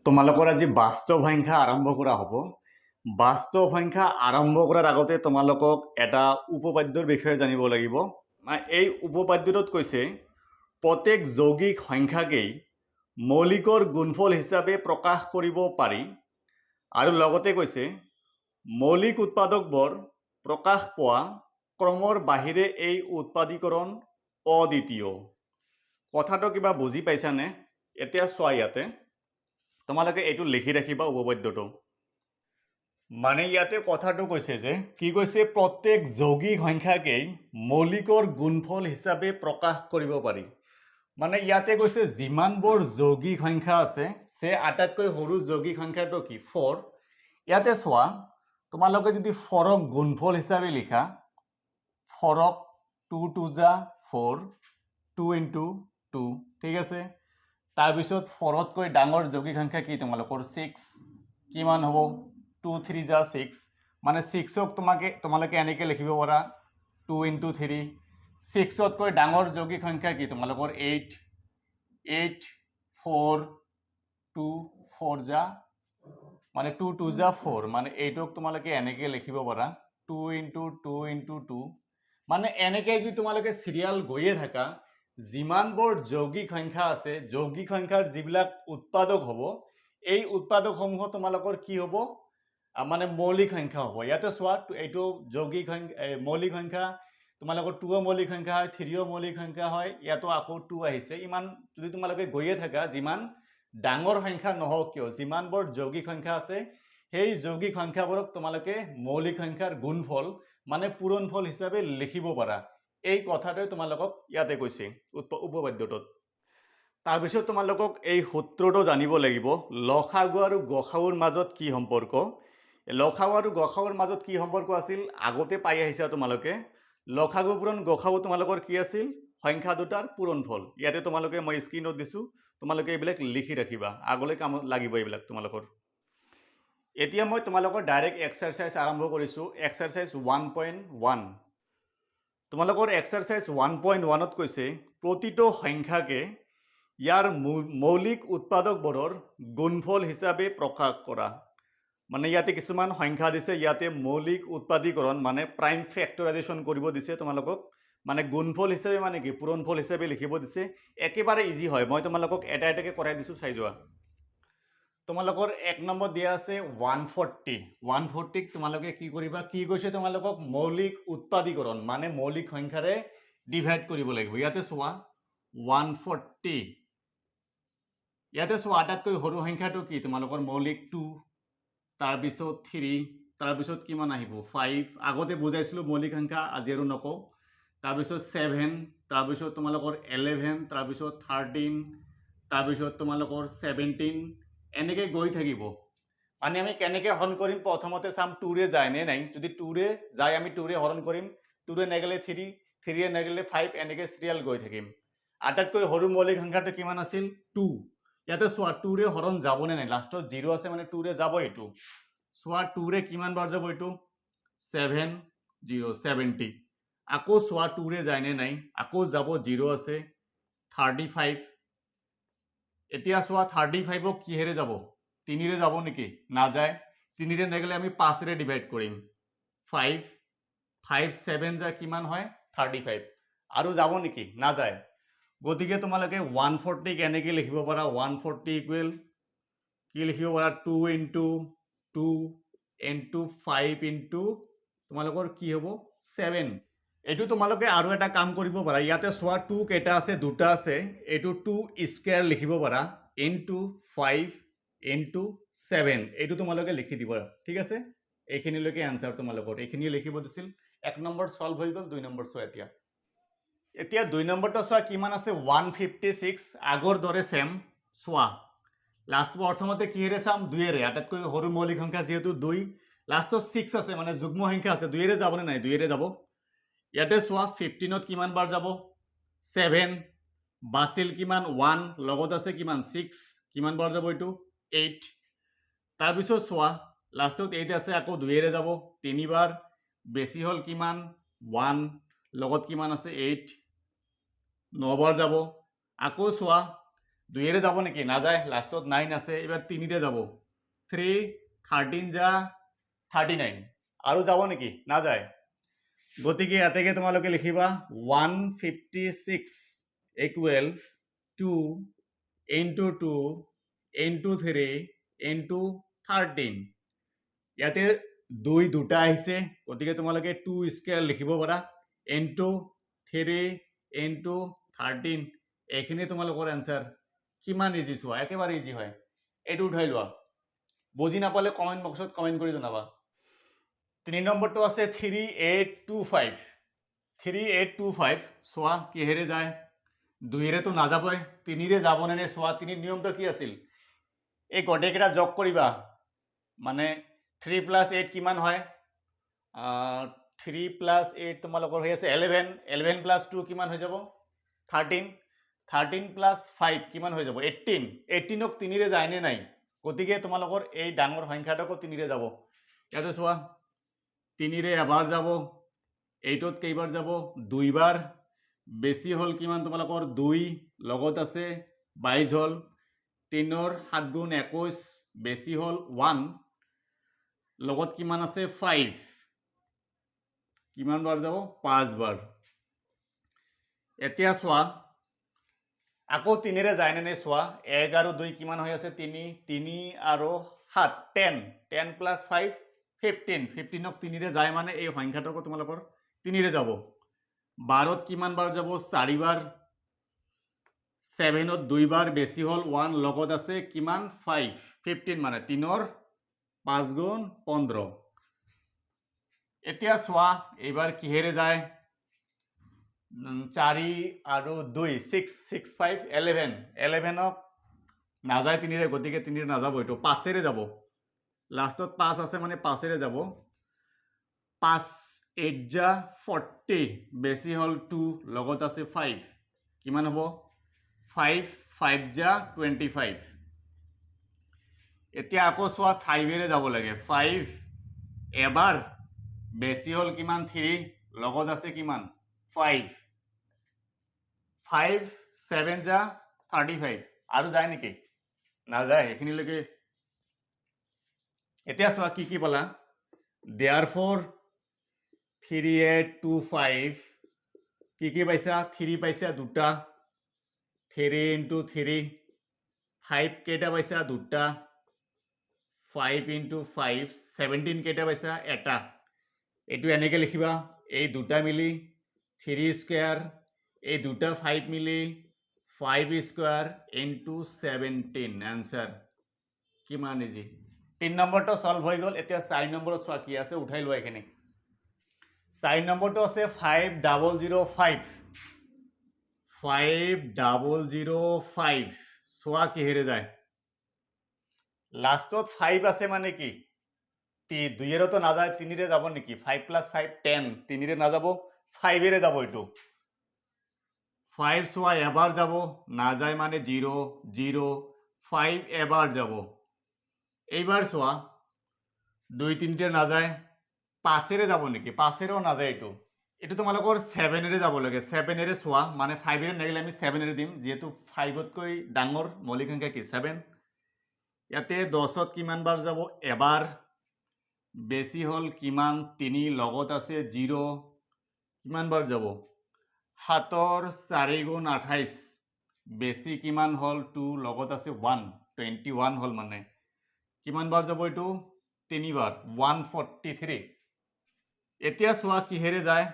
তোমালোকৰ আজি বাস্তৱ সংখ্যা আৰম্ভ কৰা হ'ব। বাস্তৱ সংখ্যা আৰম্ভ কৰাৰ আগতে তোমালোকক এটা উপপাদ্যৰ বিষয়ে জানিব লাগিব। এই উপপাদ্যটোত কৈছে প্ৰত্যেক যৌগিক সংখ্যাকেই মৌলিকৰ গুণফল হিচাপে প্ৰকাশ কৰিব পাৰি আৰু লগতে কৈছে মৌলিক উৎপাদকবোৰ প্ৰকাশ পোৱা ক্ৰমৰ বাহিৰে এই উৎপাদীকৰণ অদ্বিতীয়। কথাটো কিবা বুজি পাইছানে? এতিয়া চোৱা, ইয়াতে তোমালোকে এইটো লিখি ৰাখিবা উপপাদ্যটো। মানে ইয়াতে কথাটো কৈছে যে কি কৈছে, প্ৰত্যেক যৌগিক সংখ্যাকেই মৌলিকৰ গুণফল হিচাপে প্ৰকাশ কৰিব পাৰি। মানে ইয়াতে কৈছে যিমানবোৰ যৌগিক সংখ্যা আছে সে আটাইতকৈ সৰু যৌগিক সংখ্যাটো কি? 4। ইয়াতে চোৱা, তোমালোকে যদি 4ক গুণফল হিচাপে লিখা, 4ক 2 2 যা 4, 2 into 2, ঠিক আছে। তাৰপিছত 4তকৈ ডাঙৰ যৌগিক সংখ্যা কি তোমালোকৰ? 6। কিমান হ'ব? 2 3 যা 6, মানে 6ক তোমালোকে এনেকৈ লিখিব পাৰা 2 into 3। 6তকৈ ডাঙৰ যৌগিক সংখ্যা কি তোমালোকৰ? 8। 8 4 2 4 যা, মানে 2 2 যা 4, মানে 8ক তোমালোকে এনেকৈ লিখিব পাৰা 2 into 2 into 2। মানে এনেকৈ যদি তোমালোকে চিৰিয়াল গৈয়ে থাকা, যিমানবোৰ যৌগিক সংখ্যা আছে, যৌগিক সংখ্যাৰ যিবিলাক উৎপাদক হ'ব, এই উৎপাদকসমূহ তোমালোকৰ কি হ'ব? মানে মৌলিক সংখ্যা হ'ব। ইয়াতে চোৱা, এইটো যৌগিক সংখ্যা, মৌলিক সংখ্যা, তোমালোকৰ 2ও মৌলিক সংখ্যা হয়, 3ও মৌলিক সংখ্যা হয়, ইয়াতো আকৌ 2 আহিছে। ইমান যদি তোমালোকে গৈয়ে থাকা, যিমান ডাঙৰ সংখ্যা নহওক কিয়, যিমানবোৰ যৌগিক সংখ্যা আছে, সেই যৌগিক সংখ্যাবোৰক তোমালোকে মৌলিক সংখ্যাৰ গুণফল মানে পূৰণফল হিচাপে লিখিব পাৰা। এই কথাটোৱে তোমালোকক ইয়াতে কৈছে উপপাদ্যটোত। তাৰপিছত তোমালোকক এই সূত্ৰটো জানিব লাগিব, লসাগু আৰু গসাগুৰ মাজত কি সম্পৰ্ক। লসাগু আৰু গসাগুৰ মাজত কি সম্পৰ্ক আছিল আগতে পাই আহিছা তোমালোকে। লসাগু পূৰণ গসাগু তোমালোকৰ কি আছিল? সংখ্যা দুটাৰ পূৰণফল। ইয়াতে তোমালোকে মই স্ক্ৰীনত দিছোঁ, তোমালোকে এইবিলাক লিখি ৰাখিবা, আগলৈ কামত লাগিব এইবিলাক তোমালোকৰ। এতিয়া মই তোমালোকৰ ডাইৰেক্ট এক্সাৰচাইজ আৰম্ভ কৰিছোঁ, এক্সাৰচাইজ 1.1। তোমালোকৰ এক্সাৰচাইজ 1.1ত কৈছে প্ৰতিটো সংখ্যাকে ইয়াৰ মৌলিক উৎপাদকবোৰৰ গুণফল হিচাপে প্ৰকাশ কৰা। মানে ইয়াতে কিছুমান সংখ্যা দিছে, ইয়াতে মৌলিক উৎপাদীকৰণ মানে প্ৰাইম ফেক্টৰাইজেশ্যন কৰিব দিছে তোমালোকক। মানে গুণফল হিচাপে মানে কি? পূৰণফল হিচাপে লিখিব দিছে। একেবাৰে ইজি হয়, মই তোমালোকক এটা এটাকে কৰাই দিছোঁ, চাই যোৱা। তোমালোকৰ 1 নম্বৰ দিয়া আছে 140। 140ক তোমালোকে কি কৰিবা? কি কৈছে তোমালোকক? মৌলিক উৎপাদীকৰণ মানে মৌলিক সংখ্যাৰে ডিভাইড কৰিব লাগিব। ইয়াতে চোৱা 140, ইয়াতে চোৱা আটাইতকৈ সৰু সংখ্যাটো কি তোমালোকৰ? মৌলিক 2, তাৰপিছত 3, তাৰপিছত কিমান আহিব? 5। আগতে বুজাইছিলোঁ মৌলিক সংখ্যা, আজি আৰু নকওঁ। তাৰপিছত 7, তাৰপিছত তোমালোকৰ 11, তাৰপিছত 13, তাৰপিছত তোমালোকৰ 17, এনেকৈ গৈ থাকিব। মানে আমি কেনেকৈ হৰণ কৰিম? প্ৰথমতে চাম 2ৰে যায় নে নাই। যদি 2ৰে যায় আমি 2ৰে হৰণ কৰিম, 2ৰে নেগেলে 3, 3ৰে নেগেলে 5, এনেকৈ চিৰিয়েল গৈ থাকিম। আটাইতকৈ সৰু মৌলিক সংখ্যাটো কিমান আছিল? 2। ইয়াতে চোৱা 2ৰে হৰণ যাবনে নাই? লাষ্টত 0 আছে মানে 2ৰে যাব। এইটো চোৱা 2ৰে কিমান বাৰ যাব? এইটো 7 0 70। আকৌ চোৱা 2ৰে যায় নে নাই? আকৌ যাব, 0 আছে 35। এতিয়া চোৱা 35ক কিহেৰে যাব? 3ৰে যাব নেকি? নাযায়। 3ৰে নেগেলে আমি 5ৰে ডিভাইড কৰিম, 5 5 7 যা কিমান হয়? 35। আৰু যাব নেকি? নাযায়। গতিকে তোমালোকে 140 কেনেকৈ লিখিব পাৰা? 140 ইকুৱেল কি লিখিব পাৰা? 2 into 2 into 5 into তোমালোকৰ কি হ'ব? 7। এইটো তোমালোকে আৰু এটা কাম কৰিব পাৰা। ইয়াতে চোৱা 2 কেইটা আছে? দুটা আছে। এইটো 2 স্কুৱেৰ লিখিব পাৰা, into 5 into 7। এইটো তোমালোকে লিখি দিবা, ঠিক আছে। এইখিনিলৈকে এনচাৰ তোমালোকৰ এইখিনি লিখিব দিছিল। 1 নম্বৰ সলভ হৈ গ'ল। 2 নম্বৰ চোৱা এতিয়া। এতিয়া 2 নম্বৰটো চোৱা কিমান আছে? 156। আগৰ দৰে চেম। চোৱা লাষ্ট প্ৰথমতে কিহেৰে চাম? 2ৰে। আটাইতকৈ সৰু মৌলিক সংখ্যা যিহেতু 2, লাষ্টত 6 আছে মানে যুগ্ম সংখ্যা আছে। 2ৰে যাবনে নাই? 2ৰে যাব। ইয়াতে চোৱা 15ত কিমান বাৰ যাব? 7। বাছিল কিমান? 1, লগত আছে কিমান? 6, কিমান বাৰ যাব? এইটো 8। তাৰপিছত চোৱা লাষ্টত 8 আছে, আকৌ 2ৰে যাব 3 বাৰ, বেছি হ'ল কিমান? 1, লগত কিমান আছে? 8, 9 বাৰ যাব। আকৌ চোৱা 2 যাব নেকি নাযায় লাষ্টত 9 আছে এবাৰ 3 যাব 3 13 যা 39 আৰু যাব নেকি নাযায় গতিকে ইয়াতেকে তোমালোকে লিখিবা 156 ইকুৱেল 2 into 2 into 3 into 13 ইয়াতে 2 দুটা আহিছে গতিকে তোমালোকে 2 স্কয়াৰ লিখিব পাৰা into 3 into 13 এইখিনি তোমালোকৰ আনসাৰ কিমান ইজি চোৱা একেবাৰে ইজি হয় এইটো উঠাই লোৱা বুজি নাপালে কমেন্ট বক্সত কমেন্ট কৰি জনাবা 3 নম্বৰটো আছে 3825 3825 চোৱা কিহেৰে যায় 2 তো নাযাবই 3 যাব নে চোৱা 3 নিয়মটো কি আছিল এই গটেকেটা যোগ কৰিবা মানে 3 + 8 কিমান হয় 3 + 8 তোমালোকৰ হৈ আছে 11 11 + 2 কিমান হৈ যাব 13 13 + 5 কিমান হৈ যাব 18 18ক 3 যায় নে নাই গতিকে তোমালোকৰ এই ডাঙৰ সংখ্যাটোকো 3 যাব ইয়াতে চোৱা 3 এবাৰ যাব 8ত কেইবাৰ যাব 2 বাৰ বেছি হল কিমান তোমালোকৰ 2 লগত আছে 22 হল 3ৰ 7 গুণ 21 বেছি হল 1 লগত কিমান আছে 5 কিমান বাৰ যাব 5 বাৰ এতিয়া চোৱা আকৌ 3 যায় নে চোৱা 1 আৰু 2 কিমান হৈ আছে 3 3 আৰু 7 10 10 + 5 15 15ক 3 যায় মানে এই সংখ্যাটোকো তোমালোকৰ 3 যাব 12ত কিমান বাৰ যাব 4 বাৰ 7ত 2 বাৰ বেছি হল 1 লগত আছে কিমান 5 15 মানে 3ৰ 5 গুণ 15 এতিয়া চোৱা এইবাৰ কিহেৰে যায় 4 আৰু 2 6 6 5 11 11ক নাযায় 3 গতিকে 3 নাযাব এটো 5 যাব লাষ্টত 5 আছে মানে 5 যাব 5 8 যা 40 বেছি হল 2 লগত আছে 5 কিমান হ'ব 5 5 যা 25 এতিয়া আকৌ চোৱা 5 যাব লাগে 5 এবাৰ বেছি হল কিমান 3 লগত আছে কিমান 5 5 7 যা 35 আৰু যায় নেকি নাযায় এখিনিলৈকে এতিয়া চোৱা কি পালা therefore 3825 কি পাইছা 3 পাইছা দুটা 3 into 3 5 কেইটা পাইছা দুটা 5 into 5 17 কেইটা পাইছা এটা এটো এনেকে লিখিবা এই দুটা মিলি 3 স্কয়াৰ এই দুটা 5 মিলি 5 স্কয়াৰ into 17 आंसर কিমান ইজি 3 নম্বৰটো সলভ হৈ গল এতিয়া 4 নম্বৰত চোৱা কি আছে উঠাই লোৱা এখানে 4 নম্বৰটো আছে 5005 5005 চোৱা কিহেৰে যায় লাষ্টত 5 আছে মানে কি 2 তো না যায় 3 যাব নেকি 5 + 5 10 3 না যাব 5 যাব এটো 5 চোৱা এবাৰ যাব না যায় মানে 0 0 5 এবাৰ যাব এইবাৰ চোৱা 2 3 না যায় 5 যাব নেকি 5 না যায় এটো এটো তোমালোকৰ 7 যাব লাগে 7 চোৱা মানে 5 নেগিলে আমি 7 দিম যেহেতু 5 তকৈ ডাঙৰ মৌলিক সংখ্যা কি 7 ইয়াতে 10ত কিমান বাৰ যাব এবাৰ বেছি হল কিমান 3 লগত আছে 0 কিমান বাৰ যাব 7ৰ 4 গুণ 28 বেছি কিমান হল 2 লগত আছে 1 21 হল মানে কিমান বাৰ যাব এটো 3 বাৰ 143 এতিয়া চোৱা কিহেৰে যায়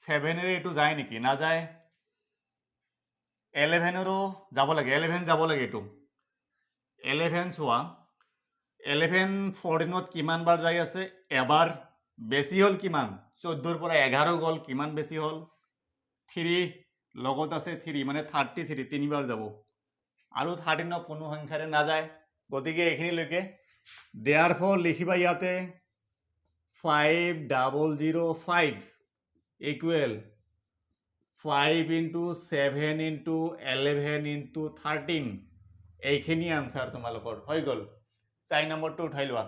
7 এটো যায় নেকি না যায় 11 যাব লাগে 11 যাব লাগে এটো 11 চোৱা 11 14ত কিমান বাৰ যাই আছে এবাৰ বেছি হল কিমান 14ৰ পৰা 11 গল কিমান বেছি হল 3 লগত আছে 3 মানে 33 3 বাৰ যাব আৰু 13 কোনো সংখ্যাৰে না যায় গতিকে এখিনি লৈকে therefore লিখিবা ইয়াতে 5005 equal 5 into 7 into 11 into 13 এইখিনি আনসাৰ তোমালোকৰ হৈ গল 4 নম্বৰটো উঠাই লোৱা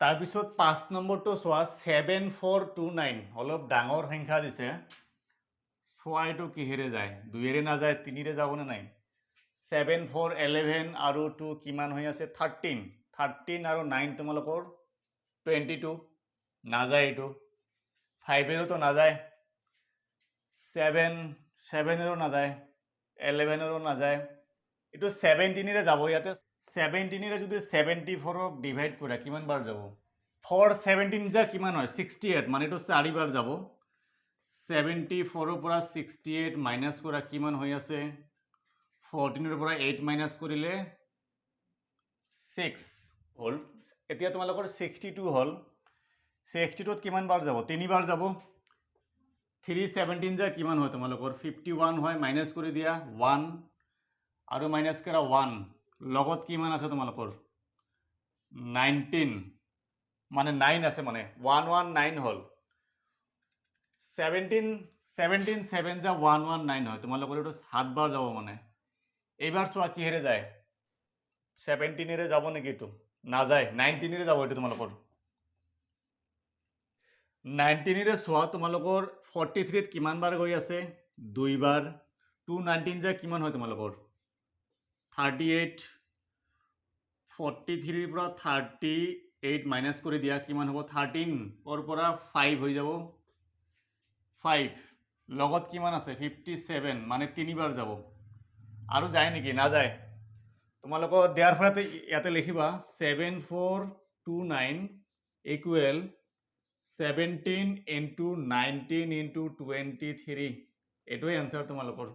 তাৰ পিছত 5 নম্বৰটো চোৱা 7429 অলপ ডাঙৰ সংখ্যা দিছে চোৱা এটো কিহেৰে যায় 2 না যায় 3 যাব না নাই 7 4 11 আৰু 2 কিমান হৈ আছে 13 13 আৰু 9 তোমালোকৰ 22 নাযায় এইটো 5 এৰোতো নাযায় 7 7 এৰো নাযায় 11 এৰো নাযায় এইটো 17 ৰে যাব ইয়াতে 17 ৰে যদি 74 ক ডিভাইড কৰা কিমান বাৰ যাব 4 17 যা কিমান হয় 68 মানে এইটো 4 বাৰ যাব 74 ৰ পৰা 68 মাইনাস কৰা কিমান হৈ আছে 14 ৰ পৰা 8 মাইনাস কৰিলে 6 হল এতিয়া তোমালোকৰ 62 হল 62 ত কিমান বাৰ যাব 3 বাৰ যাব 317 যা কিমান হয় তোমালোকৰ 51 হয় মাইনাস কৰি দিয়া 1 আৰু মাইনাস কৰা 1 লগত কিমান আছে তোমালোকৰ 19 মানে 9 আছে মানে 119 হল 17 17 7 যা 119 হয় তোমালোকৰ এইটো 7 বাৰ যাব মানে এইবাৰ চোৱা কিহেৰে যায় 17 ৰে যাব নেকি এইটো নাযায় 19 ৰে যাব এইটো তোমালোকৰ 19 ৰে চোৱা তোমালোকৰ 43 ত কিমান বাৰ গৈ আছে 2 বাৰ 219 যা কিমান হয় তোমালোকৰ 38 43 ৰ পৰা 38 মাইনাস কৰি দিয়া কিমান হ'ব 13 ৰ পৰা 5 হৈ যাব 5 লগত কিমান আছে 57 মানে 3 বাৰ যাব আৰু যায় নেকি নাযায় তোমালোকৰ দেয়াৰ ফলতে ইয়াতে লিখিবা 7429 ইকুৱেল 17 into 19 into 23 এইটোৱে এনসাৰ তোমালোকৰ